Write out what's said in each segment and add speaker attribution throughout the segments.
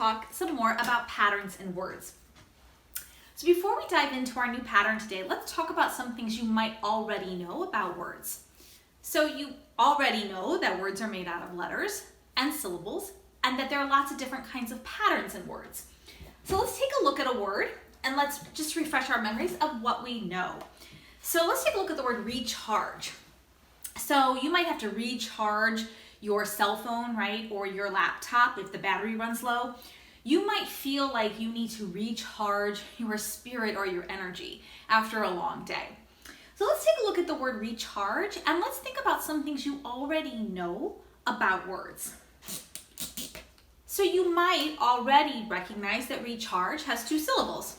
Speaker 1: talk some more about patterns in words. So before we dive into our new pattern today, let's talk about some things you might already know about words. So you already know that words are made out of letters and syllables, and that there are lots of different kinds of patterns in words. So let's take a look at a word and let's just refresh our memories of what we know. So let's take a look at the word recharge. So you might have to recharge your cell phone, right? Or your laptop if the battery runs low. You might feel like you need to recharge your spirit or your energy after a long day. So let's take a look at the word recharge and let's think about some things you already know about words. So you might already recognize that recharge has 2 syllables.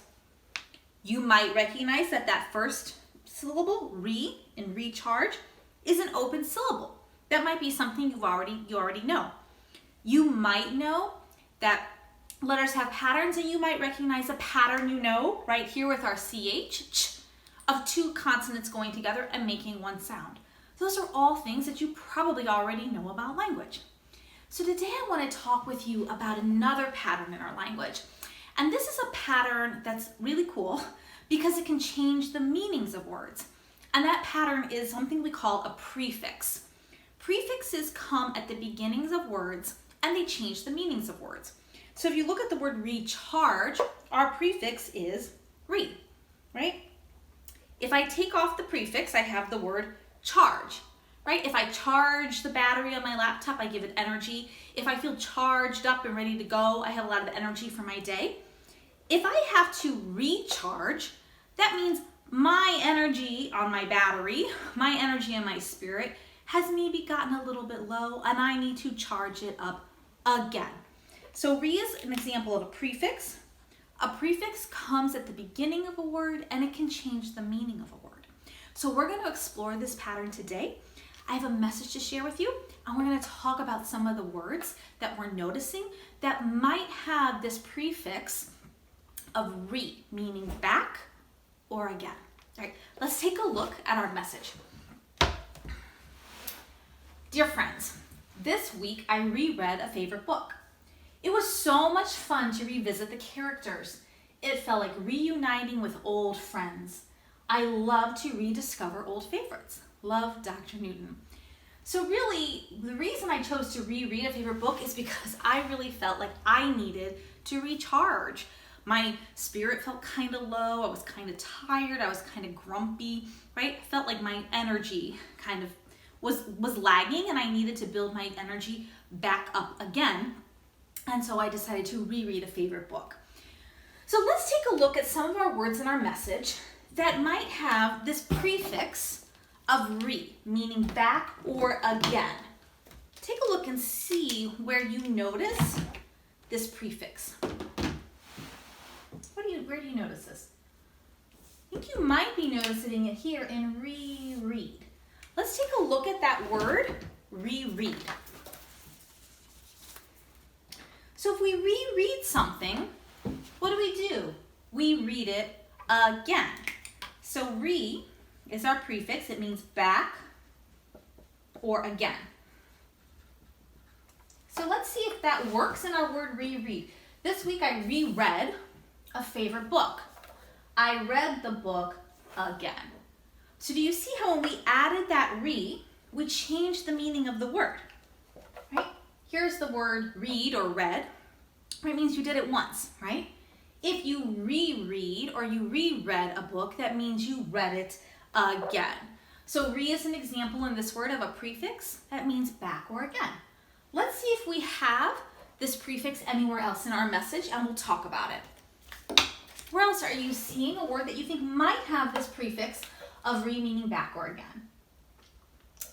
Speaker 1: You might recognize that that first syllable, re, in recharge, is an open syllable. That might be something you already know. You might know that letters have patterns, and you might recognize a pattern you know right here with our CH, ch, of 2 consonants going together and making one sound. Those are all things that you probably already know about language. So today I want to talk with you about another pattern in our language. And this is a pattern that's really cool because it can change the meanings of words. And that pattern is something we call a prefix. Prefixes come at the beginnings of words and they change the meanings of words. So if you look at the word recharge, our prefix is re, right? If I take off the prefix, I have the word charge, right? If I charge the battery on my laptop, I give it energy. If I feel charged up and ready to go, I have a lot of energy for my day. If I have to recharge, that means my energy on my battery, my energy in my spirit has maybe gotten a little bit low and I need to charge it up again. So re is an example of a prefix. A prefix comes at the beginning of a word and it can change the meaning of a word. So we're going to explore this pattern today. I have a message to share with you and we're going to talk about some of the words that we're noticing that might have this prefix of re, meaning back or again. All right, let's take a look at our message. Dear friends, this week I reread a favorite book. It was so much fun to revisit the characters. It felt like reuniting with old friends. I love to rediscover old favorites. Love, Dr. Newton. So really, the reason I chose to reread a favorite book is because I really felt like I needed to recharge. My spirit felt kind of low. I was kind of tired. I was kind of grumpy, right? I felt like my energy kind of was lagging and I needed to build my energy back up again. And so I decided to reread a favorite book. So let's take a look at some of our words in our message that might have this prefix of re, meaning back or again. Take a look and see where you notice this prefix. Where do you notice this? I think you might be noticing it here in reread. Let's take a look at that word, reread. So if we reread something, what do? We read it again. So re is our prefix. It means back or again. So let's see if that works in our word reread. This week I reread a favorite book. I read the book again. So do you see how when we added that re, we changed the meaning of the word, right? Here's the word read or read. It means you did it once, right? If you reread or you reread a book, that means you read it again. So re is an example in this word of a prefix that means back or again. Let's see if we have this prefix anywhere else in our message and we'll talk about it. Where else are you seeing a word that you think might have this prefix of re, meaning back or again?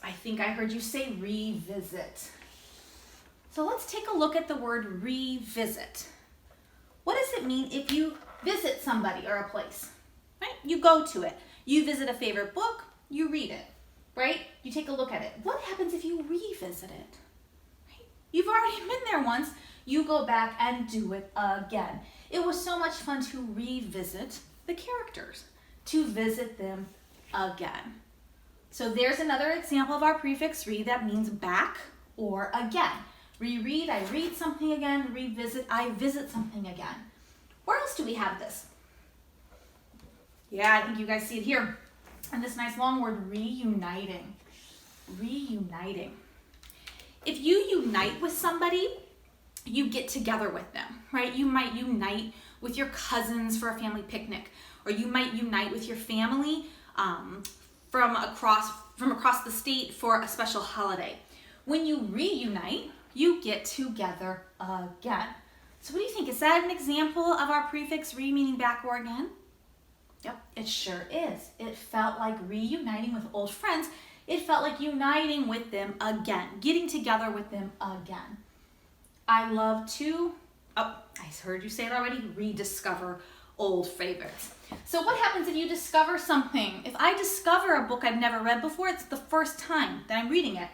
Speaker 1: I think I heard you say revisit. So let's take a look at the word revisit. What does it mean if you visit somebody or a place, right? You go to it. You visit a favorite book, you read it, right? You take a look at it. What happens if you revisit it? Right? You've already been there once. You go back and do it again. It was so much fun to revisit the characters, to visit them again. So there's another example of our prefix re that means back or again. Reread, I read something again. Revisit, I visit something again. Where else do we have this? Yeah, I think you guys see it here. And this nice long word, reuniting. Reuniting. If you unite with somebody, you get together with them, right? You might unite with your cousins for a family picnic, or you might unite with your family from across the state for a special holiday. When you reunite, you get together again. So what do you think? Is that an example of our prefix re meaning back or again? Yep, it sure is. It felt like reuniting with old friends. It felt like uniting with them again, getting together with them again. I love to, I heard you say it already, rediscover old favorites. So what happens if you discover something? If I discover a book I've never read before, it's the first time that I'm reading it.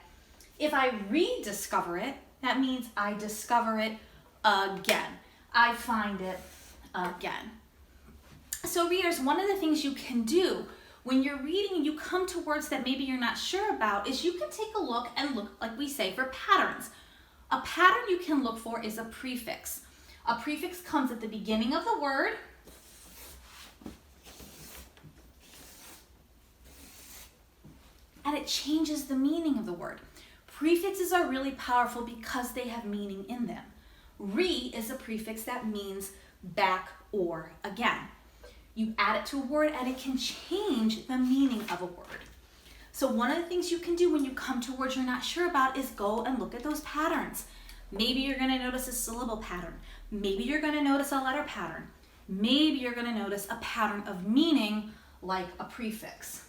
Speaker 1: If I rediscover it, that means I discover it again. I find it again. So readers, one of the things you can do when you're reading and you come to words that maybe you're not sure about is you can take a look and look, like we say, for patterns. A pattern you can look for is a prefix. A prefix comes at the beginning of the word, and it changes the meaning of the word. Prefixes are really powerful because they have meaning in them. Re is a prefix that means back or again. You add it to a word and it can change the meaning of a word. So one of the things you can do when you come to words you're not sure about is go and look at those patterns. Maybe you're going to notice a syllable pattern. Maybe you're going to notice a letter pattern. Maybe you're going to notice a pattern of meaning like a prefix.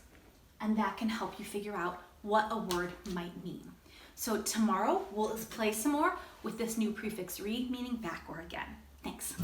Speaker 1: And that can help you figure out what a word might mean. So tomorrow we'll play some more with this new prefix re, meaning back or again. Thanks.